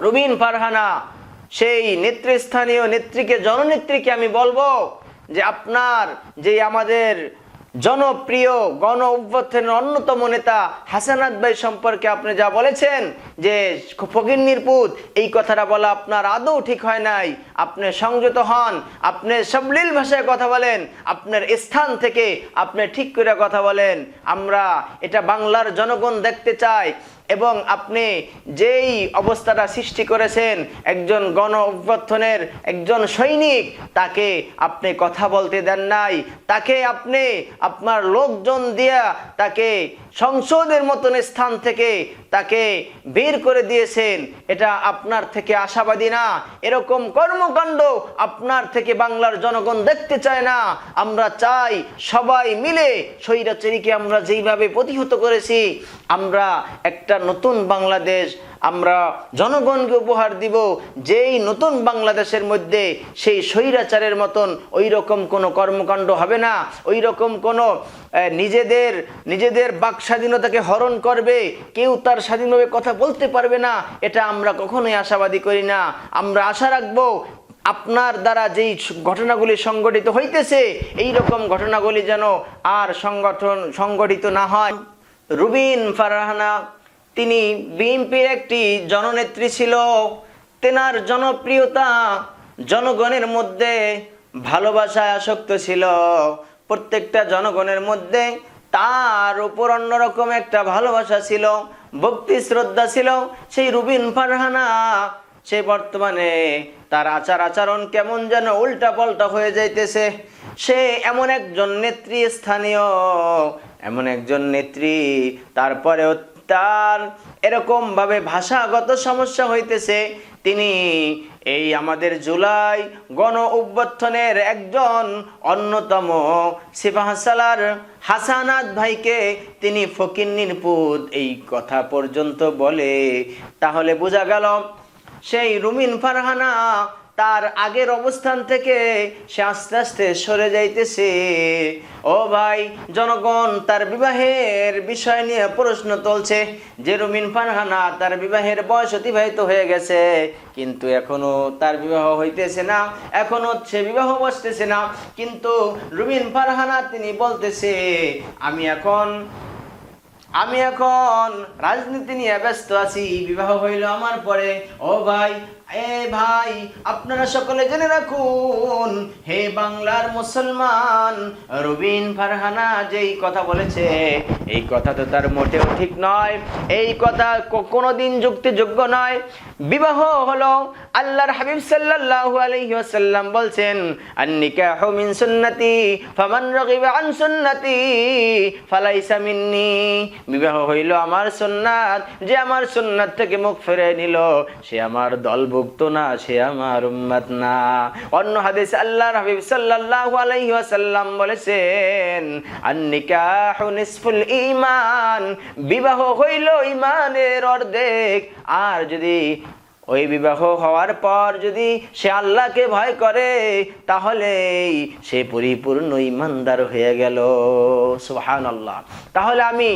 Rubin Farhana সেই নেতৃস্থানীয় নেত্রীকে, জননেত্রীকে আমি বলবো যে আপনার যে আমাদের জনপ্রিয় গণ অভ্যুত্থানের অন্যতম নেতা হাসানাত ভাই সম্পর্কে আপনি যা বলেছেন যে ফকিন্নির পুত, এই কথাটা বলা আপনার আদৌ ঠিক হয় নাই। আপনি সংযত হন, আপনি সবলীল ভাষায় কথা বলেন, আপনার স্থান থেকে আপনি ঠিক করে কথা বলেন। আমরা এটা বাংলার জনগণ দেখতে চায়। এবং আপনি যেই অবস্থাটা সৃষ্টি করেছেন, একজন গণ অভ্যুত্থানের একজন সৈনিক, তাকে আপনি কথা বলতে দেন নাই, তাকে আপনি আপনার লোকজন দিয়া তাকে সংসদের মতন স্থান থেকে তাকে বের করে দিয়েছেন। এটা আপনার থেকে আশাবাদী না। এরকম কর্মকাণ্ড আপনার থেকে বাংলার জনগণ দেখতে চায় না। আমরা চাই সবাই মিলে স্বৈরাচারীকে আমরা যেইভাবে প্রতিহত করেছি, আমরা একটা নতুন বাংলাদেশ আমরা জনগণকে উপহার দিব, যেই নতুন বাংলাদেশের মধ্যে সেই স্বৈরাচারের মতন ওই রকম কোনো কর্মকাণ্ড হবে না, ওই রকম কোনো নিজেদের বাক স্বাধীনতাকে হরণ করবে, কেউ তার স্বাধীনভাবে কথা বলতে পারবে না, এটা আমরা কখনোই আশাবাদী করি না। আমরা আশা রাখবো আপনার দ্বারা যেই ঘটনাগুলি সংগঠিত হইতেছে, এই রকম ঘটনাগুলি যেন আর সংগঠিত না হয়। রুবিন ফারহানা তিনি বিএনপির একটি জননেত্রী ছিল। তেনার জনপ্রিয়তা জনগণের মধ্যে ভালোবাসায় আসক্ত ছিল। প্রত্যেকটা জনগণের মধ্যে তার উপর অন্যরকম একটা ভালোবাসা ছিল, ভক্তি শ্রদ্ধা ছিল। সেই রুবিন ফারহানা সে বর্তমানে তার আচরণ কেমন যেন উল্টা পাল্টা হয়ে যাইতেছে। সে এমন একজন নেত্রী, স্থানীয় এমন একজন নেত্রী, তারপরেও তার এরকম ভাবে ভাষাগত সমস্যা হইতেছে। তিনি এই আমাদের জুলাই গণ অভ্যুত্থানের একজন অন্যতম সিপাহসালার হাসানাত ভাইকে তিনি ফকিন্নির পুত এই কথা পর্যন্ত বলে। তাহলে বোঝা গেল সেই রুবিন ফারহানা তার আগের অবস্থান থেকে সে আস্তে আস্তে সরে যাইতেছে। ও ভাই, জনগণ তার বিবাহের বিষয় নিয়ে প্রশ্ন তুলছে যে রুবিন ফারহানা তার বিবাহের বয়স অতিবাহিত হয়ে গেছে, কিন্তু এখনো তার বিবাহ হইতেছে না, এখনো সে বিবাহ বসতেছে না। কিন্তু রুবিন ফারহানা তিনি বলতেছে আমি এখন রাজনীতি নিয়ে ব্যস্ত আছি, বিবাহ হইল আমার পরে। ও ভাই, ভাই, আপনারা সকলে জেনে রাখুন, হে বাংলার মুসলমান, রুবিন ফারহানা যেই কথা বলেছে এই কথা তো তার মোটেও ঠিক নয়, এই কথা কোনোদিন যুক্তিযোগ্য নয়। বিবাহ হলো আল্লাহর হাবিব সাল্লাল্লাহু আলাইহি ওয়াসাল্লাম বলছেন আন-নিকাহু মিন সুন্নতি ফামান রাগিবা আন সুন্নতি ফালাইসা মিন্নি। বিবাহ হইল আমার সুন্নাত, যে আমার সুন্নাত থেকে মুখ ফিরিয়ে নিল সে আমার দলভুক্ত না, সে আমার উম্মত না। অন্য হাদিস আল্লাহর হাবিব সাল্লাল্লাহু আলাইহি ওয়াসাল্লাম বলেছেন আন-নিকাহু নিসফুল ঈমান, বিবাহ হইল ঈমানের অর্ধেক। আর যদি ওই বিবাহ হওয়ার পর যদি সে আল্লাহকে ভয় করে তাহলে সে পরিপূর্ণ ঈমানদার হয়ে গেল। সুবহানাল্লাহ। তাহলে আমি